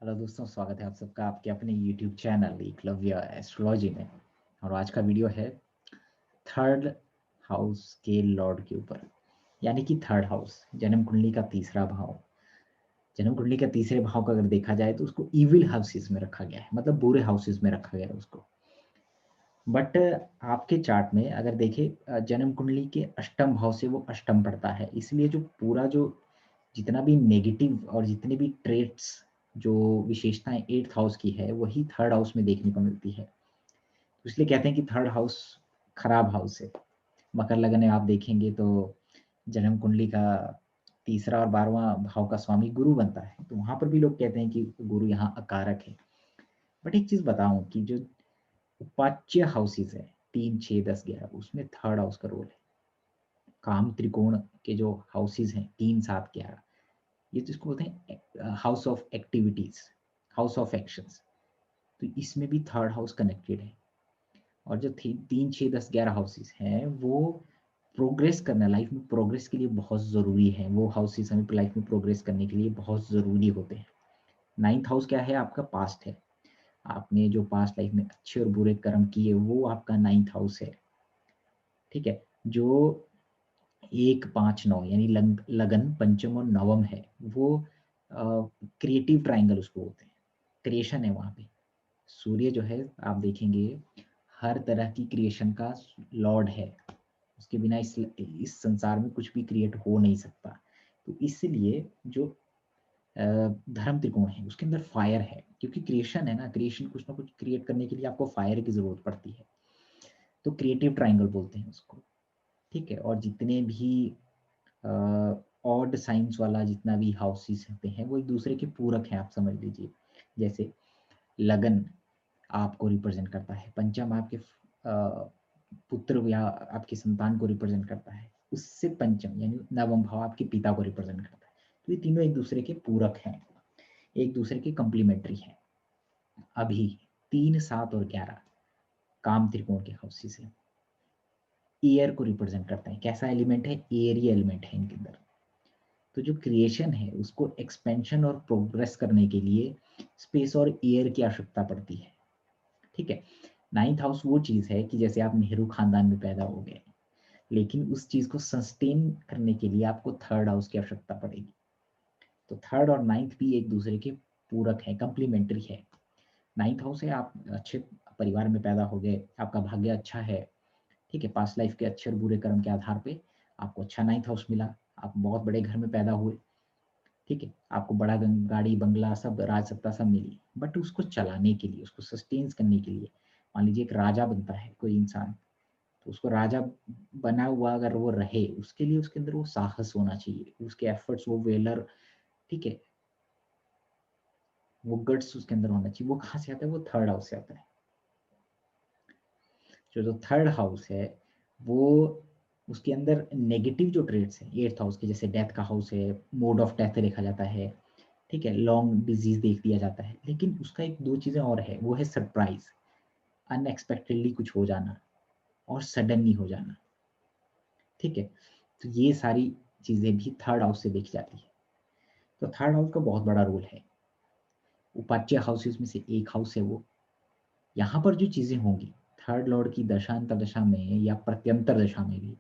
Hello दोस्तों, स्वागत है आप सबका आपके अपने यूट्यूब चैनल एकलव्य एस्ट्रोलॉजी में। और आज का वीडियो है थर्ड हाउस के लॉर्ड के ऊपर, यानी कि थर्ड हाउस जन्म कुंडली का तीसरा भाव। जन्म कुंडली का तीसरे भाव का अगर देखा जाए तो उसको इविल हाउसेस में रखा गया है, मतलब बुरे हाउसेस में रखा गया है उसको। बट आपके चार्ट में अगर देखें, जन्म कुंडली के अष्टम भाव से वो अष्टम पड़ता है, इसलिए जो पूरा जो जितना भी नेगेटिव और जितने भी ट्रेट्स जो विशेषताएं एट्थ हाउस की है वही थर्ड हाउस में देखने को मिलती है। तो इसलिए कहते हैं कि थर्ड हाउस खराब हाउस है। मकर लगन में आप देखेंगे तो जन्म कुंडली का तीसरा और 12वां भाव का स्वामी गुरु बनता है, तो वहां पर भी लोग कहते हैं कि गुरु यहाँ अकारक है। बट एक चीज बताऊं कि जो उपाच्य हाउसेस है 3, 6, 10, 11, उसमें थर्ड हाउस का रोल है। काम त्रिकोण के जो हाउसेस हैं 3, 7, 11, ये तो इसको बोलते हैं house of activities, house of actions. तो इसमें भी थर्ड हाउस कनेक्टेड है। और जो 3, 6, 10, 11 हाउसेस हैं वो प्रोग्रेस करना, लाइफ में प्रोग्रेस के लिए बहुत ज़रूरी है। वो हाउसेस हमें लाइफ में प्रोग्रेस करने के लिए बहुत ज़रूरी होते हैं। नाइन्थ हाउस क्या है? आपका पास्ट है। आपने जो पास्ट लाइफ में अच्छे और बुरे कर्म किए वो आपका नाइन्थ हाउस है। ठीक है। जो 1, 5, 9 यानी लगन पंचम और नवम है वो क्रिएटिव ट्राइंगल उसको बोलते हैं। क्रिएशन है वहाँ पे। सूर्य जो है आप देखेंगे हर तरह की क्रिएशन का लॉर्ड है। उसके बिना इस संसार में कुछ भी क्रिएट हो नहीं सकता। तो इसलिए जो धर्म त्रिकोण है उसके अंदर फायर है, क्योंकि क्रिएशन है ना, क्रिएशन कुछ ना कुछ क्रिएट करने के लिए आपको फायर की जरूरत पड़ती है। तो क्रिएटिव ट्राइंगल बोलते हैं उसको। ठीक है। और जितने भी ऑड साइंस वाला जितना भी हाउसेस होते हैं वो एक दूसरे के पूरक हैं, आप समझ लीजिए। जैसे लगन आपको रिप्रेजेंट करता है, पंचम आपके पुत्र या आपके संतान को रिप्रेजेंट करता है, उससे पंचम यानी नवम भाव आपके पिता को रिप्रेजेंट करता है। तो ये तीनों एक दूसरे के पूरक हैं, एक दूसरे के कम्प्लीमेंट्री हैं। अभी 3, 7 और 11 काम त्रिकोण के हाउसेस है, एयर को रिप्रेजेंट करते हैं। कैसा एलिमेंट है? एयरी एलिमेंट है इनके अंदर। तो जो क्रिएशन है उसको एक्सपेंशन और प्रोग्रेस करने के लिए स्पेस और एयर की आवश्यकता पड़ती है। ठीक है। नाइन्थ हाउस वो चीज है कि जैसे आप नेहरू खानदान में पैदा हो गए, लेकिन उस चीज को सस्टेन करने के लिए आपको थर्ड हाउस की आवश्यकता पड़ेगी। तो थर्ड और नाइन्थ भी एक दूसरे के पूरक है, कंप्लीमेंट्री है। नाइन्थ हाउस है आप अच्छे परिवार में पैदा हो गए, आपका भाग्य अच्छा है। ठीक है। पास्ट लाइफ के अच्छे और बुरे कर्म के आधार पे आपको अच्छा नाइन्थ हाउस मिला, आप बहुत बड़े घर में पैदा हुए। ठीक है। आपको बड़ा गाड़ी बंगला सब राज सत्ता सब मिली, बट उसको चलाने के लिए, उसको सस्टेन्स करने के लिए, मान लीजिए एक राजा बनता है कोई इंसान, तो उसको राजा बना हुआ अगर वो रहे, उसके लिए उसके अंदर वो साहस होना चाहिए, उसके एफर्ट्स, वो वेलर। ठीक है। वो गट्स उसके अंदर होना चाहिए। वो कहाँ से आता है? वो थर्ड हाउस से आता है। जो थर्ड हाउस है वो उसके अंदर नेगेटिव जो ट्रेड्स हैं एट्थ हाउस के, जैसे डेथ का हाउस है, मोड ऑफ डेथ देखा जाता है। ठीक है। लॉन्ग डिजीज देख दिया जाता है, लेकिन उसका एक दो चीजें और है, वो है सरप्राइज, अनएक्सपेक्टेडली कुछ हो जाना और सडनली हो जाना। ठीक है। तो ये सारी चीजें भी थर्ड हाउस से देखी जाती है। तो थर्ड हाउस का बहुत बड़ा रोल है। उपाच्य हाउसेस में से एक हाउस है वो। यहाँ पर जो चीजें होंगी थर्ड लॉर्ड की दशांतर दशा में या प्रत्यंतर दशा में भी,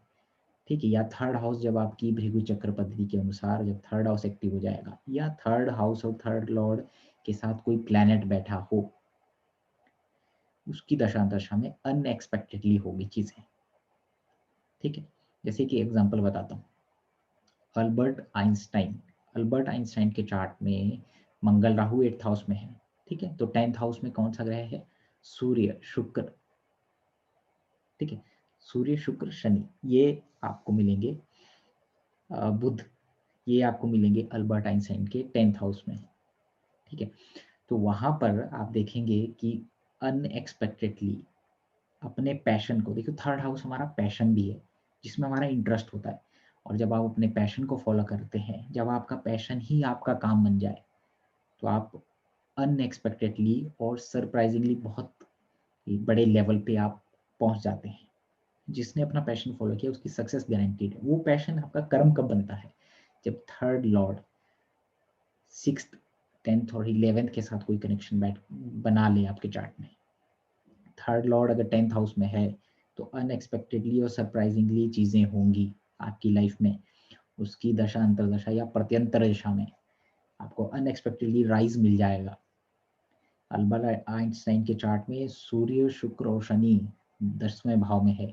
ठीक है, या थर्ड हाउस जब आपकी भृगु चक्र पद्धति के अनुसार जब थर्ड हाउस एक्टिव हो जाएगा, या थर्ड हाउस और थर्ड लॉर्ड के साथ कोई प्लैनेट बैठा हो, उसकी दशा में अनएक्सपेक्टेडली होगी चीजें। ठीक है। जैसे कि एग्जांपल बताता हूँ, अल्बर्ट आइंस्टाइन। अल्बर्ट आइंस्टाइन के चार्ट में मंगल राहु एट्थ हाउस में है। ठीक है। तो टेंथ हाउस में कौन सा ग्रह है? सूर्य, शुक्र। ठीक है। सूर्य, शुक्र, शनि, ये आपको मिलेंगे। बुध, ये आपको मिलेंगे अल्बर्ट आइंस्टाइन के टेंथ हाउस में। ठीक है। तो वहां पर आप देखेंगे कि अनएक्सपेक्टेडली अपने पैशन को देखो, थर्ड हाउस हमारा पैशन भी है, जिसमें हमारा इंटरेस्ट होता है। और जब आप अपने पैशन को फॉलो करते हैं, जब आपका पैशन ही आपका काम बन जाए, तो आप अनएक्सपेक्टेडली और सरप्राइजिंगली बहुत बड़े लेवल पे आप पहुंच जाते हैं। जिसने अपना पैशन फॉलो किया उसकी सक्सेस गारंटीड है। वो पैशन आपका कर्म कब बनता है? जब थर्ड लॉर्ड 6th 10th और 11th के साथ कोई कनेक्शन बना ले आपके चार्ट में। थर्ड लॉर्ड अगर 10th हाउस में है तो अनएक्सपेक्टेडली और सरप्राइजिंगली चीज़ें होंगी आपकी लाइफ में। उसकी दशा अंतरदशा या प्रत्यंतर दशा में आपको अनएक्सपेक्टेडली राइज मिल जाएगा। अल्बर्ट आइंस्टाइन के चार्ट में सूर्य, शुक्र और शनि 10वें भाव में है।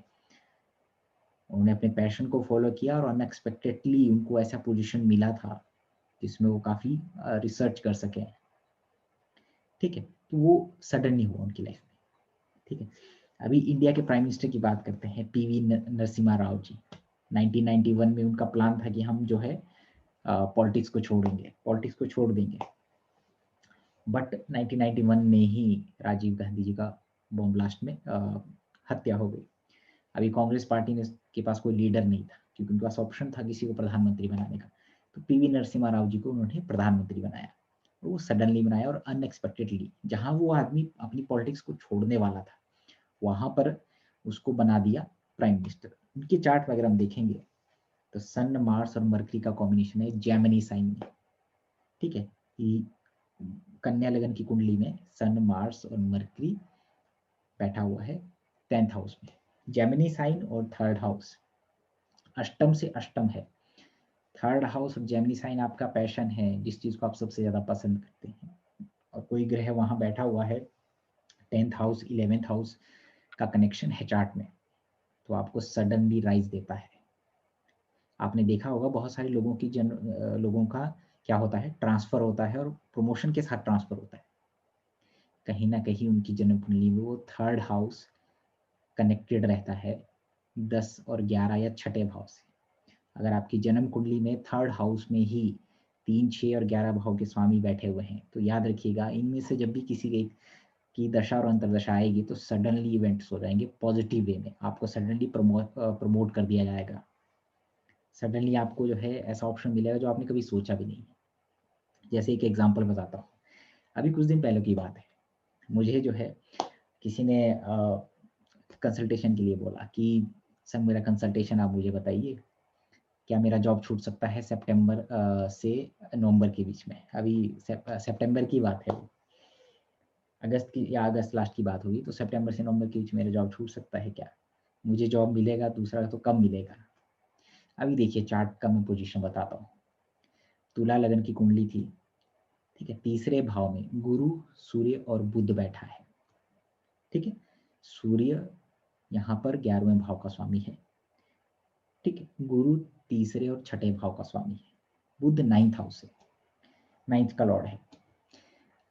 उन्होंने अपने पैशन को फॉलो किया और अनएक्सपेक्टेडली उनको ऐसा पोजीशन मिला था जिसमें वो काफ़ी रिसर्च कर सके। ठीक है, तो वो सडनली हुआ उनकी लाइफ में। ठीक है, अभी इंडिया के प्राइम मिनिस्टर की बात करते हैं, पीवी नरसिम्हा राव जी। 1991 में उनका प्लान था कि हम जो है पॉलिटिक्स को छोड़ देंगे, बट 1991 में ही राजीव गांधी जी का बॉम्ब ब्लास्ट में हत्या हो गई। अभी कांग्रेस पार्टी ने के पास कोई लीडर नहीं था क्योंकि उनके पास ऑप्शन था किसी को प्रधानमंत्री बनाने का, तो पीवी नरसिम्हा राव जी को उन्होंने प्रधानमंत्री बनाया। वो सडनली बनाया और अनएक्सपेक्टेडली, जहां वो आदमी अपनी पॉलिटिक्स को छोड़ने वाला था वहां पर उसको बना दिया प्राइम मिनिस्टर। उनके चार्ट में अगर हम देखेंगे तो सन, मार्स और मरकरी का कॉम्बिनेशन है जेमिनी साइन में। ठीक है, कन्या लगन की कुंडली में सन, मार्स और मरकरी बैठा हुआ है 10th हाउस में। जेमिनी साइन और थर्ड हाउस अष्टम से अष्टम है। थर्ड हाउस और जेमिनी साइन आपका पैशन है, जिस चीज को आप सबसे ज्यादा पसंद करते हैं, और कोई ग्रह वहां बैठा हुआ है 10th हाउस 11th हाउस का कनेक्शन है चार्ट में, तो आपको सडनली राइज देता है। आपने देखा होगा बहुत सारे लोगों का क्या होता है, ट्रांसफर होता है और प्रमोशन के साथ ट्रांसफर होता है। कहीं ना कहीं उनकी जन्म कुंडली में वो थर्ड हाउस कनेक्टेड रहता है 10 और 11 या छठे भाव से। अगर आपकी जन्म कुंडली में थर्ड हाउस में ही 3, 6 और 11 भाव के स्वामी बैठे हुए हैं, तो याद रखिएगा इनमें से जब भी किसी एक की दशा और अंतरदशा आएगी तो सडनली इवेंट्स हो जाएंगे पॉजिटिव वे में। आपको सडनली प्रमोट कर दिया जाएगा। सडनली आपको जो है ऐसा ऑप्शन मिलेगा जो आपने कभी सोचा भी नहीं। जैसे एक एग्जांपल बताता हूँ, अभी कुछ दिन पहले की बात है, मुझे जो है किसी ने कंसल्टेशन के लिए बोला कि सर मेरा कंसल्टेशन आप मुझे बताइए, क्या मेरा जॉब छूट सकता है सितंबर से नवंबर के बीच में। अभी सितंबर की बात है, वो अगस्त की या अगस्त लास्ट की बात होगी, तो सितंबर से नवंबर के बीच मेरा जॉब छूट सकता है क्या, मुझे जॉब मिलेगा, दूसरा तो कब मिलेगा। अभी देखिए चार्ट का मैं पोजीशन बताता हूँ। तुला लगन की कुंडली थी। ठीक है, तीसरे भाव में गुरु, सूर्य और बुध बैठा है। ठीक है, सूर्य यहाँ पर 11वें भाव का स्वामी है। ठीक है, गुरु तीसरे और छठे भाव का स्वामी है। बुध 9th हाउस है, 9th का लॉर्ड है।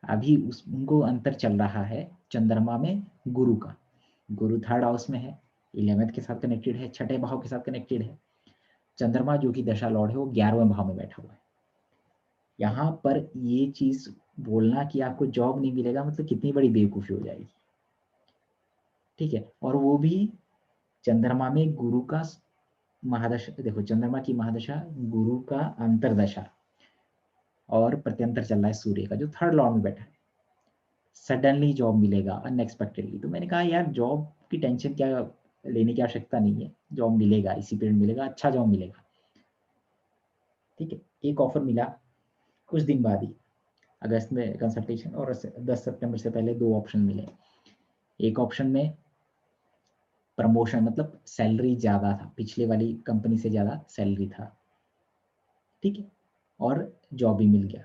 अभी उनको अंतर चल रहा है चंद्रमा में गुरु का। गुरु थर्ड हाउस में है, 11th के साथ कनेक्टेड है, छठे भाव के साथ कनेक्टेड है। चंद्रमा जो कि दशा लॉर्ड है वो 11वें भाव में बैठा हुआ है। यहाँ पर ये चीज बोलना कि आपको जॉब नहीं मिलेगा मतलब कितनी बड़ी बेवकूफी हो जाएगी। ठीक है, और वो भी चंद्रमा में गुरु का महादशा। देखो चंद्रमा की महादशा, गुरु का अंतरदशा और प्रत्यंतर चल रहा है सूर्य का जो थर्ड लॉर्ड में बैठा है। सडनली जॉब मिलेगा अनएक्सपेक्टेडली। तो मैंने कहा यार जॉब की टेंशन क्या लेने की आवश्यकता नहीं है, जॉब मिलेगा, इसी पीरियड मिलेगा, अच्छा जॉब मिलेगा। ठीक है, एक ऑफर मिला कुछ दिन बाद ही, अगस्त में कंसल्टेशन, और 10 सितंबर से पहले 2 ऑप्शन मिले। एक ऑप्शन में प्रमोशन मतलब सैलरी ज्यादा था, पिछले वाली कंपनी से ज्यादा सैलरी था। ठीक है, और जॉब भी मिल गया,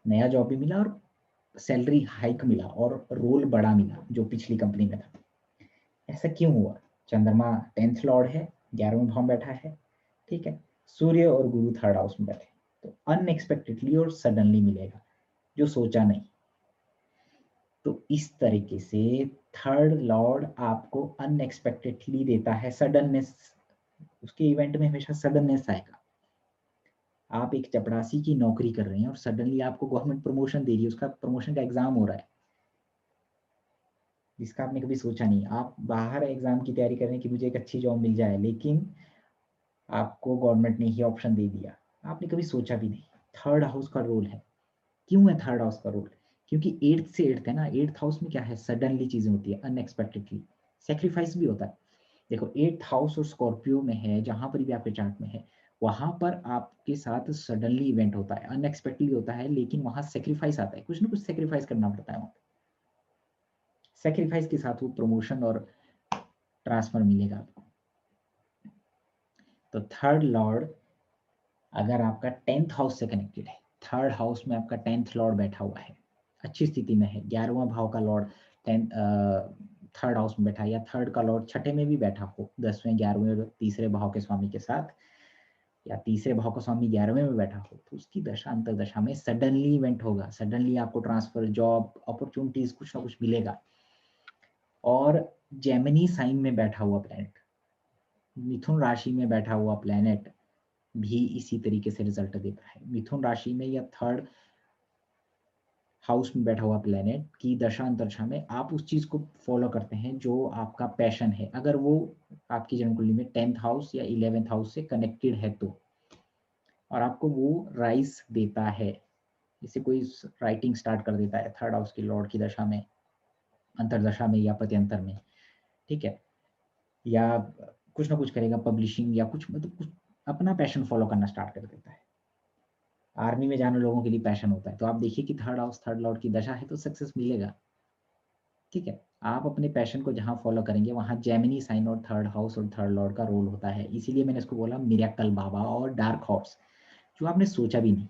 नया जॉब भी मिला और सैलरी हाइक मिला और रोल बड़ा मिला जो पिछली कंपनी में था। ऐसा क्यों हुआ? चंद्रमा 10th लॉर्ड है, 11वें भाव में बैठा है। ठीक है, सूर्य और गुरु थर्ड हाउस में बैठे, तो अनएक्सपेक्टेडली और सडनली मिलेगा जो सोचा नहीं। तो इस तरीके से थर्ड लॉर्ड आपको अनएक्सपेक्टेडली देता है सडननेस। उसके इवेंट में हमेशा सडननेस आएगा। आप एक चपरासी की नौकरी कर रहे हैं और सडनली आपको गवर्नमेंट प्रमोशन दे रही है, उसका प्रमोशन का एग्जाम हो रहा है जिसका आपने कभी सोचा नहीं। आप बाहर एग्जाम की तैयारी कर रहे हैं कि मुझे एक अच्छी जॉब मिल जाए, लेकिन आपको गवर्नमेंट ने ही ऑप्शन दे दिया, आपने कभी सोचा भी नहीं। थर्ड हाउस का रोल है। क्यों है थर्ड हाउस का रोल? क्योंकि 8th से 8th है ना, 8th हाउस में क्या है, सडनली चीजें होती है, अनएक्सपेक्टेडली सेक्रीफाइस भी होता है। देखो 8th हाउस और स्कॉर्पियो में है, जहां पर भी आपके चार्ट में है, वहां पर आपके साथ सडनली इवेंट होता है, अनएक्सपेक्टेडली होता है, लेकिन वहां सेक्रीफाइस आता है, कुछ ना कुछ सेक्रीफाइस करना पड़ता है वहां। सेक्रीफाइस के साथ वो प्रमोशन और ट्रांसफर मिलेगा आपको। तो थर्ड लॉर्ड अगर आपका 10th हाउस से कनेक्टेड है, थर्ड हाउस में आपका 10th लॉर्ड बैठा हुआ है, अच्छी स्थिति में है, 11वां भाव का लॉर्ड 10 थर्ड हाउस में बैठा है, या थर्ड का लॉर्ड छठे में भी बैठा हो, 10वें 11वें और तीसरे भाव के स्वामी के साथ, या तीसरे भाव का स्वामी 11वें में बैठा हो, तो उसकी दशा अंतर दशा में सडनली इवेंट होगा, सडनली आपको ट्रांसफर, जॉब अपॉर्चुनिटीज कुछ ना कुछ मिलेगा। और जेमिनी साइन में बैठा हुआ प्लेनेट, मिथुन राशि में बैठा हुआ प्लेनेट भी इसी तरीके से रिजल्ट देता है। मिथुन राशि में या थर्ड हाउस में बैठा हुआ प्लेनेट की दशा अंतरदशा में आप उस चीज को फॉलो करते हैं जो आपका पैशन है, अगर वो आपकी जन्म कुंडली में 10th हाउस या 11th हाउस से कनेक्टेड है तो, और आपको वो राइज देता है, जैसे कोई राइटिंग स्टार्ट कर देता है थर्ड हाउस की लॉर्ड की दशा में, अंतरदशा में या प्रत्यंतर में, ठीक है, या कुछ ना कुछ करेगा, पब्लिशिंग या कुछ, मतलब कुछ अपना पैशन फॉलो करना स्टार्ट कर देता है। आर्मी में जाने लोगों के लिए पैशन होता है, तो आप देखिए कि थर्ड हाउस थर्ड लॉर्ड की दशा है तो सक्सेस मिलेगा, ठीक है। आप अपने पैशन को जहां फॉलो करेंगे वहां जेमिनी साइन और थर्ड हाउस और थर्ड लॉर्ड का रोल होता है, इसीलिए मैंने इसको बोला मिरेकल बाबा और डार्क हॉर्स, जो आपने सोचा भी नहीं।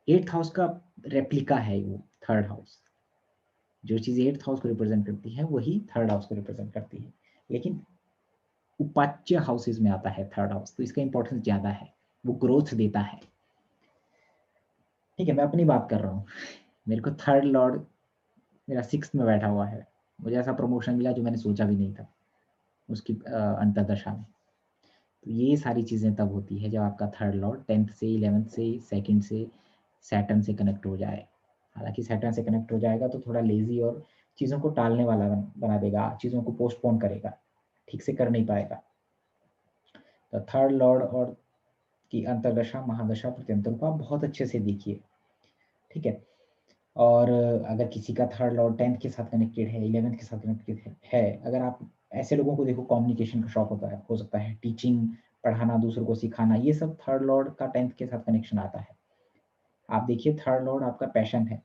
8th हाउस का रेप्लिका है वो थर्ड हाउस, जो चीज़ 8th हाउस को रिप्रेजेंट करती है वही थर्ड हाउस को रिप्रेजेंट करती है, लेकिन उपाच्य हाउसेज में आता है थर्ड हाउस, तो इसका इंपॉर्टेंस ज्यादा है, वो ग्रोथ देता है, ठीक है। मैं अपनी बात कर रहा हूँ, मेरे को थर्ड लॉर्ड मेरा 6th में बैठा हुआ है, मुझे ऐसा प्रमोशन मिला जो मैंने सोचा भी नहीं था उसकी अंतरदशा में। तो ये सारी चीज़ें तब होती है जब आपका थर्ड लॉर्ड 10th से 11th से सेकंड से सैटर्न से कनेक्ट हो जाए। हालांकि सैटर्न से कनेक्ट हो जाएगा तो थोड़ा लेजी और चीज़ों को टालने वाला बना देगा, चीज़ों को पोस्टपोन करेगा, ठीक से कर नहीं पाएगा। तो थर्ड लॉर्ड और की अंतरदशा महादशा प्रत्यंतर को आप बहुत अच्छे से देखिए, ठीक है। और अगर किसी का थर्ड लॉर्ड 10th के साथ कनेक्टेड है, 11th के साथ कनेक्टेड है, अगर आप ऐसे लोगों को देखो, कम्युनिकेशन का शौक होता है, हो सकता है टीचिंग, पढ़ाना, दूसरों को सिखाना, ये सब थर्ड लॉर्ड का 10th के साथ कनेक्शन आता है। आप देखिए थर्ड लॉर्ड आपका पैशन है,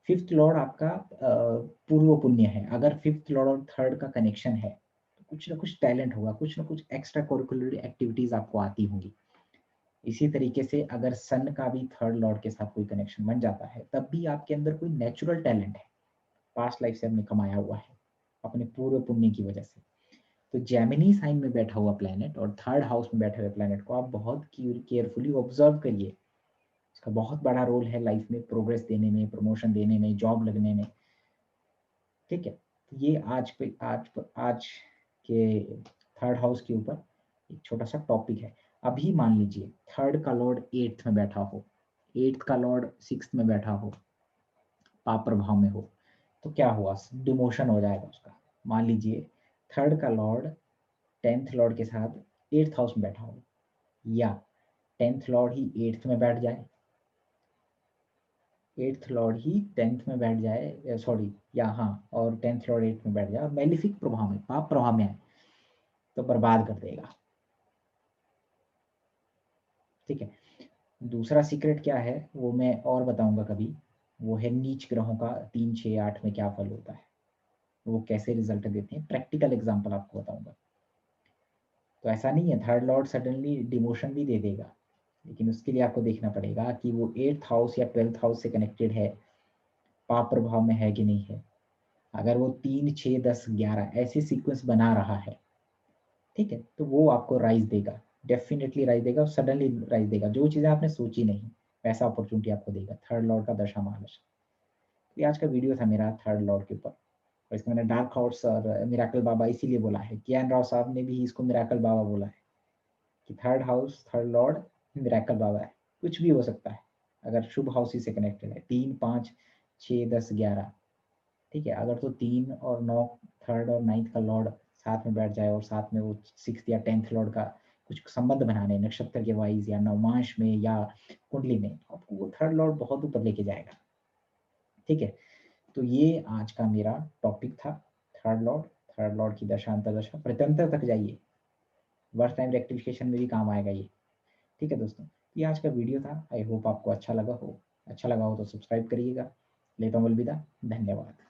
5th लॉर्ड आपका पूर्व पुण्य है। अगर 5th लॉर्ड और थर्ड का कनेक्शन है तो कुछ ना कुछ टैलेंट होगा, कुछ ना कुछ एक्स्ट्रा करिकुलर एक्टिविटीज आपको आती होंगी। इसी तरीके से अगर सन का भी थर्ड लॉर्ड के साथ कोई कनेक्शन बन जाता है, तब भी आपके अंदर कोई नेचुरल टैलेंट है, पास्ट लाइफ से हमने कमाया हुआ है अपने पूर्व पुण्य की वजह से। तो जेमिनी साइन में बैठा हुआ प्लेनेट और थर्ड हाउस में बैठे हुए प्लेनेट को आप बहुत केयरफुली ऑब्जर्व करिए, इसका बहुत बड़ा रोल है लाइफ में प्रोग्रेस देने में, प्रमोशन देने में, जॉब लगने में, ठीक है। तो ये आज के थर्ड हाउस के ऊपर एक छोटा सा टॉपिक है। अभी मान लीजिए थर्ड का लॉर्ड 8th में बैठा हो, 8th का लॉर्ड 6th में बैठा हो, पाप प्रभाव में हो, तो क्या हुआ, डिमोशन हो जाएगा उसका। मान लीजिए थर्ड का लॉर्ड 10th लॉर्ड के साथ 8th हाउस में बैठा हो, या 10th लॉर्ड ही 8th में बैठ जाए, 8th लॉर्ड ही 10th में बैठ जाए, सॉरी, या हाँ, और 10th लॉर्ड 8th में बैठ जाए और मेलिफिक प्रभाव में, पाप प्रभाव में आए, तो बर्बाद कर देगा, ठीक है। दूसरा सीक्रेट क्या है वो मैं और बताऊंगा कभी, वो है नीच ग्रहों का 3 6 8 में क्या फल होता है, वो कैसे रिजल्ट देते हैं, प्रैक्टिकल एग्जांपल आपको बताऊंगा। तो ऐसा नहीं है थर्ड लॉर्ड सडनली डिमोशन भी दे देगा, लेकिन उसके लिए आपको देखना पड़ेगा कि वो 8th हाउस या 12th हाउस से कनेक्टेड है, पाप प्रभाव में है कि नहीं है। अगर वो 3 6 10 11 ऐसे सीक्वेंस बना रहा है, ठीक है, तो वो आपको राइज देगा, डेफिनेटली राइज देगा, और सडनली राइज देगा, जो चीज़ें आपने सोची नहीं वैसा अपॉर्चुनिटी आपको देगा थर्ड लॉर्ड का दशा महादशा। तो ये आज का वीडियो था मेरा थर्ड लॉर्ड के ऊपर, और इसमें मैंने डार्क हॉर्स और मिराकल बाबा इसीलिए बोला है, कियान राव साहब ने भी इसको मिराकल बाबा बोला है, कि third house third lord miracle बाबा है, कुछ भी हो सकता है अगर शुभ हाउस ही से कनेक्टेड है, 3 5 6 10 11, ठीक है। अगर तो 3 और 9 थर्ड और 9th का लॉर्ड साथ में बैठ जाए और साथ में वो 6th या 10th लॉर्ड का कुछ संबंध बनाने नक्षत्र के वाइज या नवमांश में या कुंडली में, तो आपको वो थर्ड लॉर्ड बहुत ऊपर लेके जाएगा, ठीक है। तो ये आज का मेरा टॉपिक था, थर्ड लॉर्ड, थर्ड लॉर्ड की दशा अंतरदशा प्रत्यंतर तक जाइए, वर्स्ट टाइम रेक्टिफिकेशन में भी काम आएगा ये। ठीक है दोस्तों, ये आज का वीडियो था। आई होप आपको अच्छा लगा हो। अच्छा लगा हो तो सब्सक्राइब करिएगा। लेता हूँ अलविदा, धन्यवाद।